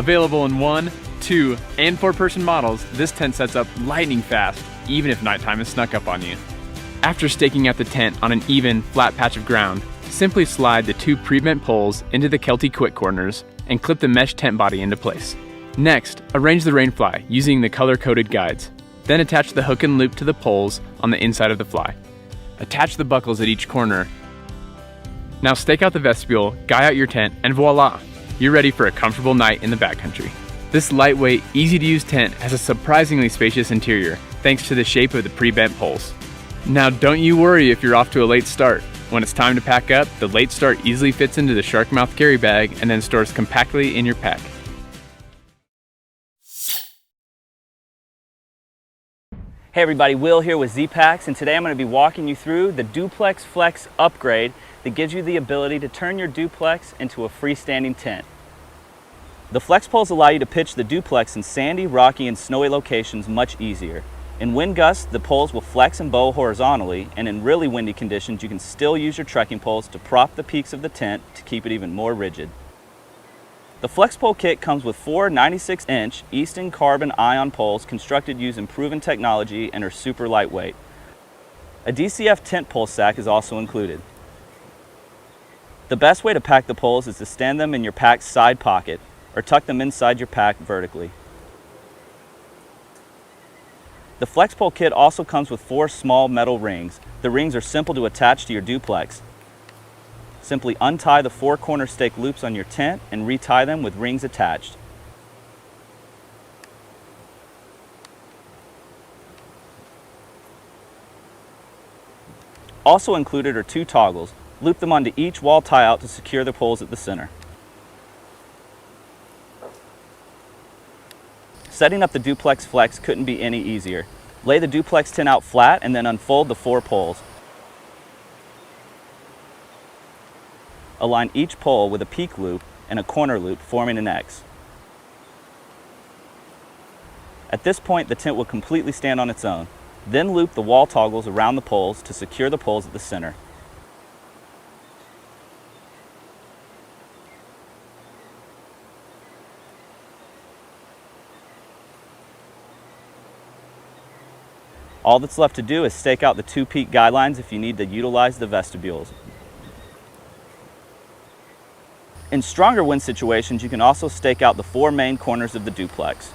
Available in 1, 2, and 4-person models, this tent sets up lightning fast, even if nighttime has snuck up on you. After staking out the tent on an even, flat patch of ground, simply slide the 2 pre-bent poles into the Kelty quick corners and clip the mesh tent body into place. Next, arrange the rain fly using the color-coded guides. Then attach the hook and loop to the poles on the inside of the fly. Attach the buckles at each corner. Now stake out the vestibule, guy out your tent, and voila! You're ready for a comfortable night in the backcountry. This lightweight, easy-to-use tent has a surprisingly spacious interior, thanks to the shape of the pre-bent poles. Now don't you worry if you're off to a late start. When it's time to pack up, the late start easily fits into the shark mouth carry bag and then stores compactly in your pack. Hey everybody, Will here with Z-Packs, and today I'm going to be walking you through the Duplex Flex upgrade that gives you the ability to turn your duplex into a freestanding tent. The flex poles allow you to pitch the duplex in sandy, rocky, and snowy locations much easier. In wind gusts, the poles will flex and bow horizontally, and in really windy conditions, you can still use your trekking poles to prop the peaks of the tent to keep it even more rigid. The Flex Pole Kit comes with 4 96-inch Easton carbon ion poles constructed using proven technology and are super lightweight. A DCF tent pole sack is also included. The best way to pack the poles is to stand them in your pack's side pocket or tuck them inside your pack vertically. The Flex Pole Kit also comes with 4 small metal rings. The rings are simple to attach to your duplex. Simply untie the 4 corner stake loops on your tent and retie them with rings attached. Also included are 2 toggles. Loop them onto each wall tie-out to secure the poles at the center. Setting up the Duplex Flex couldn't be any easier. Lay the duplex tent out flat and then unfold the 4 poles. Align each pole with a peak loop and a corner loop forming an X. At this point, the tent will completely stand on its own. Then loop the wall toggles around the poles to secure the poles at the center. All that's left to do is stake out the 2 peak guidelines if you need to utilize the vestibules. In stronger wind situations, you can also stake out the 4 main corners of the duplex.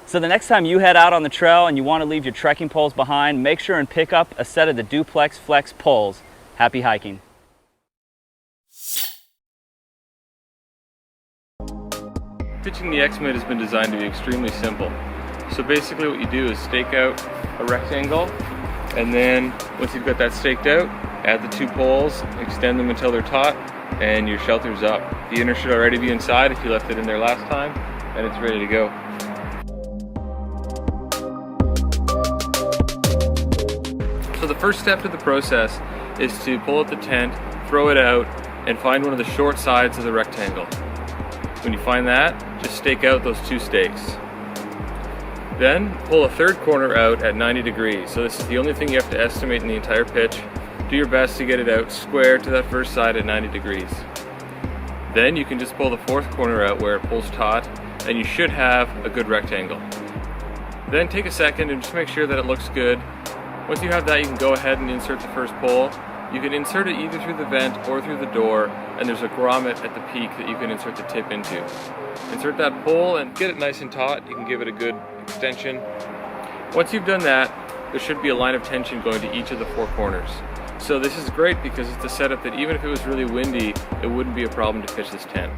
So the next time you head out on the trail and you want to leave your trekking poles behind, make sure and pick up a set of the Duplex Flex poles. Happy hiking. Pitching the X-Mid has been designed to be extremely simple. So basically what you do is stake out a rectangle, and then once you've got that staked out, add the 2 poles, extend them until they're taut, and your shelter's up. The inner should already be inside if you left it in there last time, and it's ready to go. So the first step to the process is to pull out the tent, throw it out, and find one of the short sides of the rectangle. When you find that, just stake out those 2 stakes. Then pull a 3rd corner out at 90 degrees. So this is the only thing you have to estimate in the entire pitch. Do your best to get it out square to that first side at 90 degrees. Then you can just pull the 4th corner out where it pulls taut, and you should have a good rectangle. Then take a second and just make sure that it looks good. Once you have that, you can go ahead and insert the first pole. You can insert it either through the vent or through the door, and there's a grommet at the peak that you can insert the tip into. Insert that pole and get it nice and taut. You can give it a good extension. Once you've done that, there should be a line of tension going to each of the 4 corners. So this is great because it's a setup that even if it was really windy, it wouldn't be a problem to pitch this tent.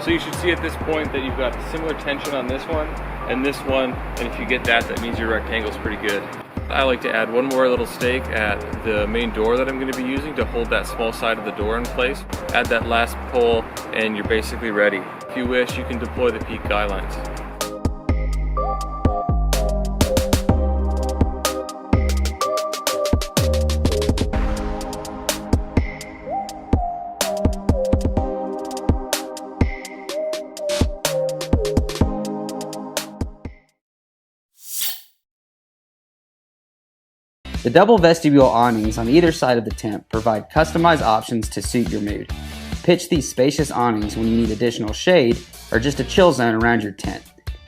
So you should see at this point that you've got similar tension on this one and this one, and if you get that, that means your rectangle is pretty good. I like to add one more little stake at the main door that I'm going to be using to hold that small side of the door in place. Add that last pole and you're basically ready. If you wish, you can deploy the peak guidelines. The double vestibule awnings on either side of the tent provide customized options to suit your mood. Pitch these spacious awnings when you need additional shade or just a chill zone around your tent.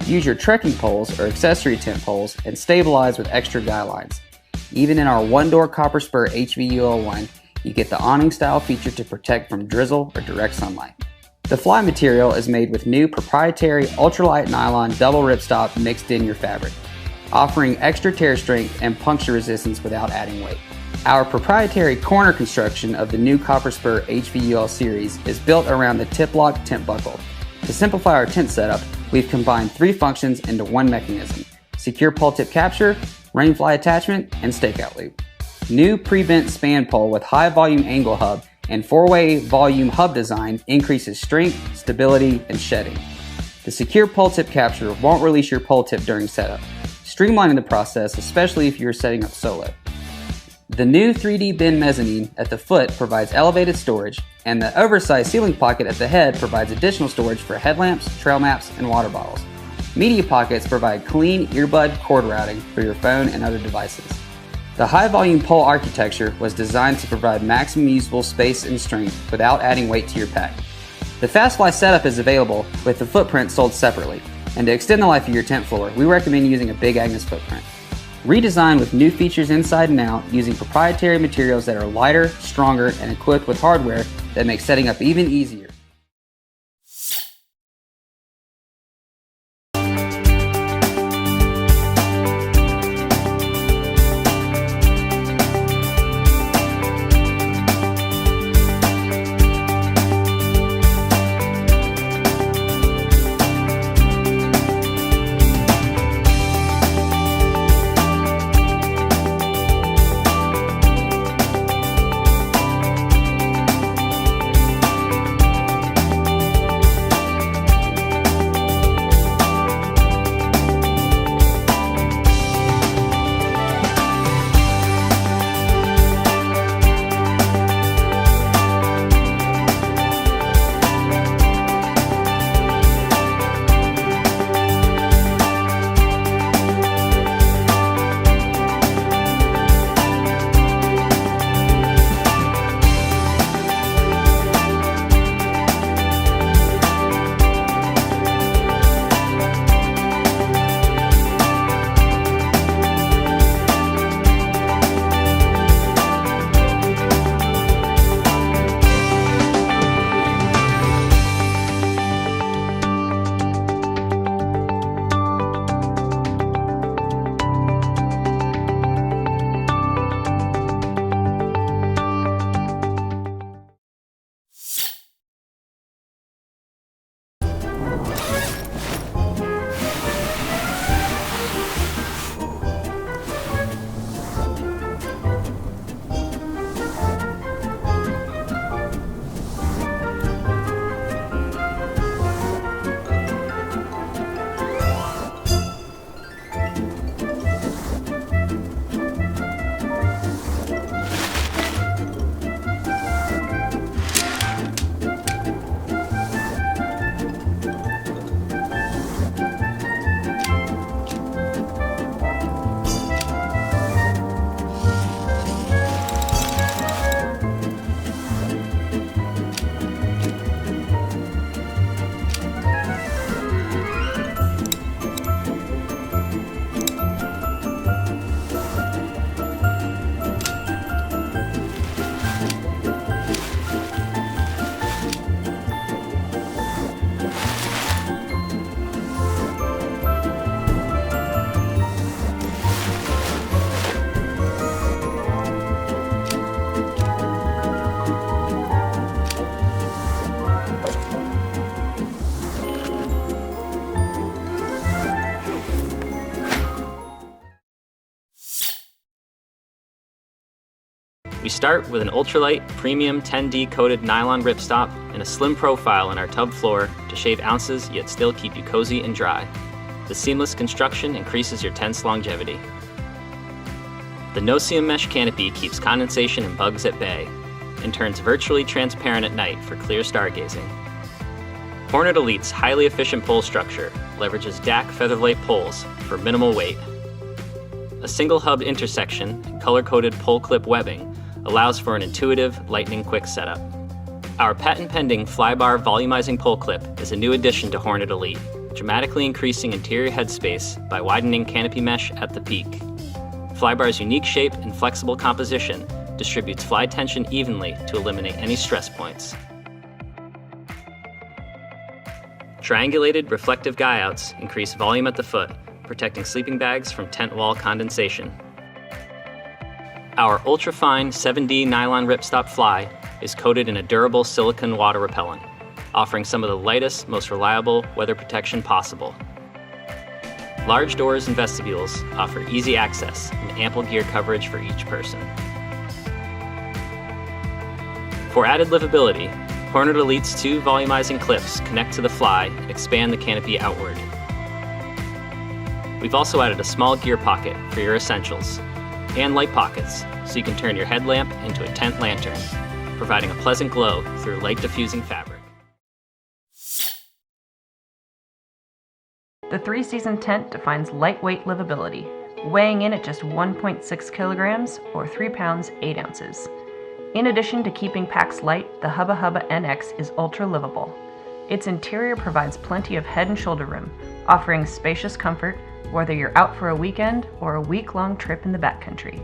Use your trekking poles or accessory tent poles and stabilize with extra guy lines. Even in our one-door copper spur HVUL1, you get the awning style feature to protect from drizzle or direct sunlight. The fly material is made with new proprietary ultralight nylon double ripstop mixed in your fabric, offering extra tear strength and puncture resistance without adding weight. Our proprietary corner construction of the new Copper Spur HVUL series is built around the tip-lock tent buckle. To simplify our tent setup, we've combined 3 functions into one mechanism: secure pole tip capture, rainfly attachment, and stakeout loop. New pre-bent span pole with high volume angle hub and 4-way volume hub design increases strength, stability, and shedding. The secure pole tip capture won't release your pole tip during setup, streamlining the process, especially if you're setting up solo. The new 3D bin mezzanine at the foot provides elevated storage, and the oversized ceiling pocket at the head provides additional storage for headlamps, trail maps, and water bottles. Media pockets provide clean earbud cord routing for your phone and other devices. The high-volume pole architecture was designed to provide maximum usable space and strength without adding weight to your pack. The FastFly setup is available with the footprint sold separately, and to extend the life of your tent floor, we recommend using a Big Agnes footprint. Redesigned with new features inside and out using proprietary materials that are lighter, stronger, and equipped with hardware that makes setting up even easier. We start with an Ultralight premium 10D coated nylon ripstop and a slim profile in our tub floor to shave ounces yet still keep you cozy and dry. The seamless construction increases your tent's longevity. The no-seam mesh canopy keeps condensation and bugs at bay and turns virtually transparent at night for clear stargazing. Hornet Elite's highly efficient pole structure leverages DAC featherlight poles for minimal weight. A single hub intersection color-coded pull clip webbing allows for an intuitive, lightning-quick setup. Our patent-pending Flybar volumizing pull clip is a new addition to Hornet Elite, dramatically increasing interior headspace by widening canopy mesh at the peak. Flybar's unique shape and flexible composition distributes fly tension evenly to eliminate any stress points. Triangulated reflective guy-outs increase volume at the foot, protecting sleeping bags from tent wall condensation. Our ultra-fine 7D nylon ripstop fly is coated in a durable silicone water repellent, offering some of the lightest, most reliable weather protection possible. Large doors and vestibules offer easy access and ample gear coverage for each person. For added livability, Hornet Elite's 2 volumizing clips connect to the fly and expand the canopy outward. We've also added a small gear pocket for your essentials, and light pockets so you can turn your headlamp into a tent lantern, providing a pleasant glow through light diffusing fabric. The 3-season tent defines lightweight livability, weighing in at just 1.6 kilograms or 3 pounds 8 ounces. In addition to keeping packs light, the Hubba Hubba NX is ultra livable. Its interior provides plenty of head and shoulder room, offering spacious comfort whether you're out for a weekend or a week-long trip in the backcountry.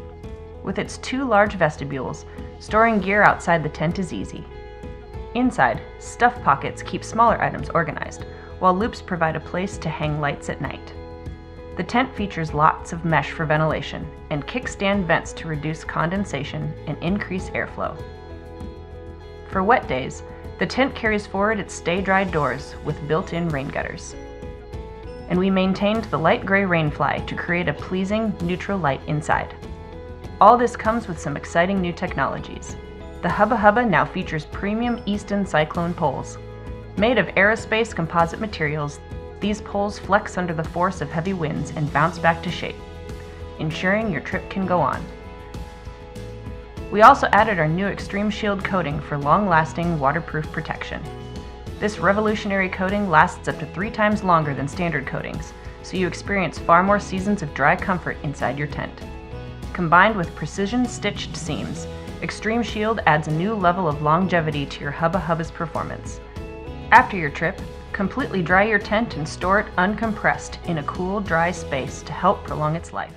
With its 2 large vestibules, storing gear outside the tent is easy. Inside, stuff pockets keep smaller items organized, while loops provide a place to hang lights at night. The tent features lots of mesh for ventilation and kickstand vents to reduce condensation and increase airflow. For wet days, the tent carries forward its stay-dry doors with built-in rain gutters. And we maintained the light gray rainfly to create a pleasing, neutral light inside. All this comes with some exciting new technologies. The Hubba Hubba now features premium Easton Cyclone poles. Made of aerospace composite materials, these poles flex under the force of heavy winds and bounce back to shape, ensuring your trip can go on. We also added our new Extreme Shield coating for long-lasting waterproof protection. This revolutionary coating lasts up to 3 times longer than standard coatings, so you experience far more seasons of dry comfort inside your tent. Combined with precision-stitched seams, Extreme Shield adds a new level of longevity to your Hubba Hubba's performance. After your trip, completely dry your tent and store it uncompressed in a cool, dry space to help prolong its life.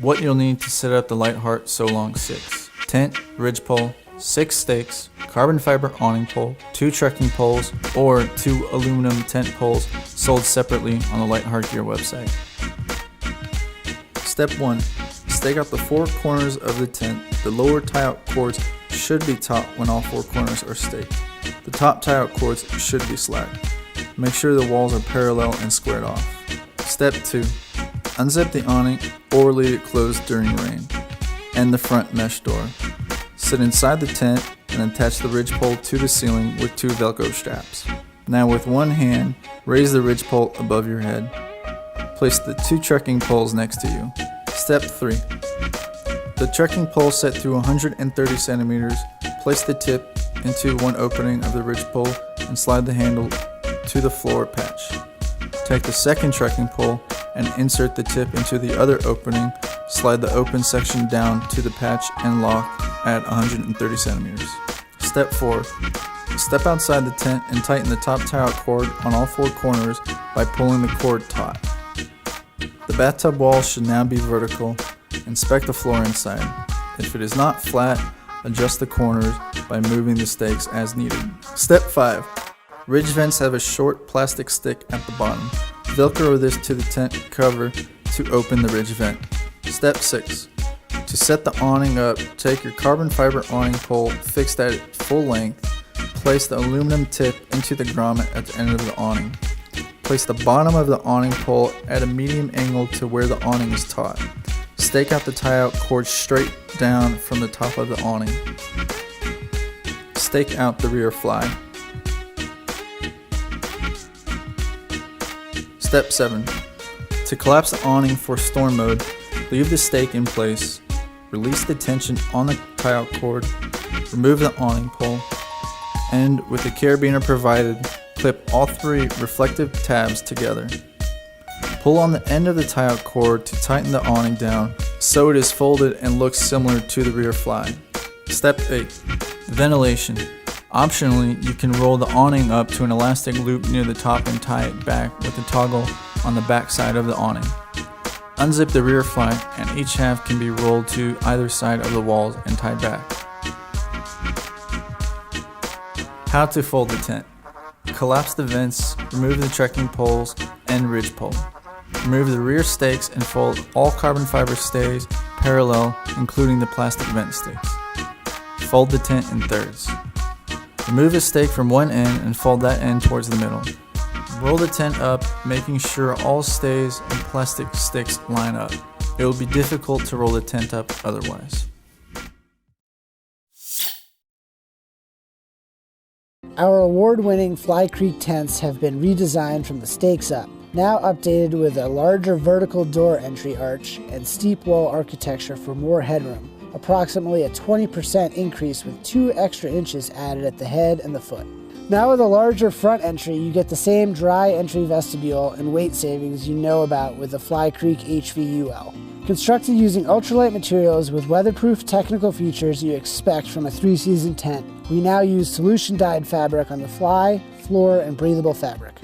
What you'll need to set up the Lightheart So Long 6. Tent, ridge pole, 6 stakes, carbon fiber awning pole, 2 trekking poles, or 2 aluminum tent poles sold separately on the Lightheart Gear website. Step 1. Stake out the 4 corners of the tent. The lower tie-out cords should be taut when all 4 corners are staked. The top tie-out cords should be slack. Make sure the walls are parallel and squared off. Step 2. Unzip the awning or leave it closed during rain. And the front mesh door. Sit inside the tent and attach the ridge pole to the ceiling with 2 Velcro straps. Now with one hand, raise the ridge pole above your head. Place the 2 trekking poles next to you. Step 3. The trekking pole set to 130 centimeters, place the tip into one opening of the ridge pole and slide the handle to the floor patch. Take the second trekking pole and insert the tip into the other opening, slide the open section down to the patch and lock at 130 centimeters. Step 4. Step outside the tent and tighten the top tie-out cord on all 4 corners by pulling the cord taut. The bathtub wall should now be vertical. Inspect the floor inside. If it is not flat, adjust the corners by moving the stakes as needed. Step 5. Ridge vents have a short plastic stick at the bottom. Velcro this to the tent cover to open the ridge vent. Step 6. To set the awning up, take your carbon fiber awning pole fixed at full length. Place the aluminum tip into the grommet at the end of the awning. Place the bottom of the awning pole at a medium angle to where the awning is taut. Stake out the tie-out cord straight down from the top of the awning. Stake out the rear fly. Step 7. To collapse the awning for storm mode, leave the stake in place. Release the tension on the tie-out cord. Remove the awning pole. And with the carabiner provided, clip all 3 reflective tabs together. Pull on the end of the tie-out cord to tighten the awning down so it is folded and looks similar to the rear fly. Step 8. Ventilation. Optionally, you can roll the awning up to an elastic loop near the top and tie it back with a toggle on the back side of the awning. Unzip the rear fly and each half can be rolled to either side of the walls and tied back. How to fold the tent. Collapse the vents, remove the trekking poles and ridge pole. Remove the rear stakes and fold all carbon fiber stays parallel, including the plastic vent stakes. Fold the tent in thirds. Remove a stake from one end and fold that end towards the middle. Roll the tent up, making sure all stays and plastic sticks line up. It will be difficult to roll the tent up otherwise. Our award-winning Fly Creek tents have been redesigned from the stakes up, now updated with a larger vertical door entry arch and steep wall architecture for more headroom, approximately a 20% increase with 2 extra inches added at the head and the foot. Now with a larger front entry, you get the same dry entry vestibule and weight savings you know about with the Fly Creek HVUL. Constructed using ultralight materials with weatherproof technical features you expect from a 3-season tent, we now use solution-dyed fabric on the fly, floor, and breathable fabric.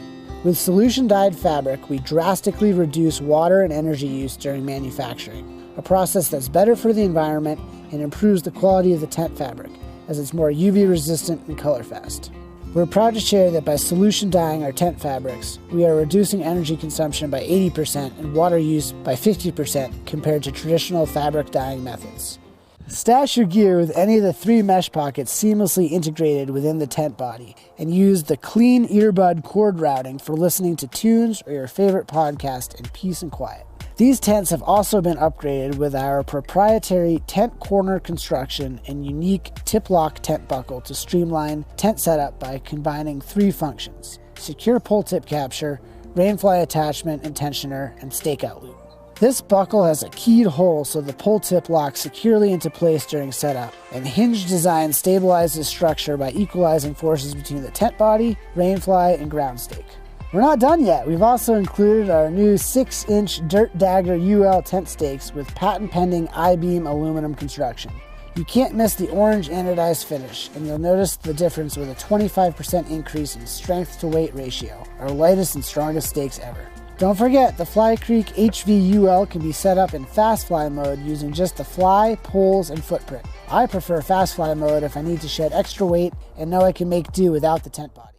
With solution-dyed fabric, we drastically reduce water and energy use during manufacturing, a process that's better for the environment and improves the quality of the tent fabric, as it's more UV resistant and color fast. We're proud to share that by solution dyeing our tent fabrics, we are reducing energy consumption by 80% and water use by 50% compared to traditional fabric dyeing methods. Stash your gear with any of the 3 mesh pockets seamlessly integrated within the tent body, and use the clean earbud cord routing for listening to tunes or your favorite podcast in peace and quiet. These tents have also been upgraded with our proprietary tent corner construction and unique tip-lock tent buckle to streamline tent setup by combining 3 functions: secure pull tip capture, rainfly attachment and tensioner, and stakeout loop. This buckle has a keyed hole so the pull tip locks securely into place during setup, and hinge design stabilizes structure by equalizing forces between the tent body, rainfly, and ground stake. We're not done yet. We've also included our new 6-inch Dirt Dagger UL tent stakes with patent-pending I-beam aluminum construction. You can't miss the orange anodized finish, and you'll notice the difference with a 25% increase in strength-to-weight ratio, our lightest and strongest stakes ever. Don't forget, the Fly Creek HVUL can be set up in fast fly mode using just the fly, poles, and footprint. I prefer fast fly mode if I need to shed extra weight and know I can make do without the tent body.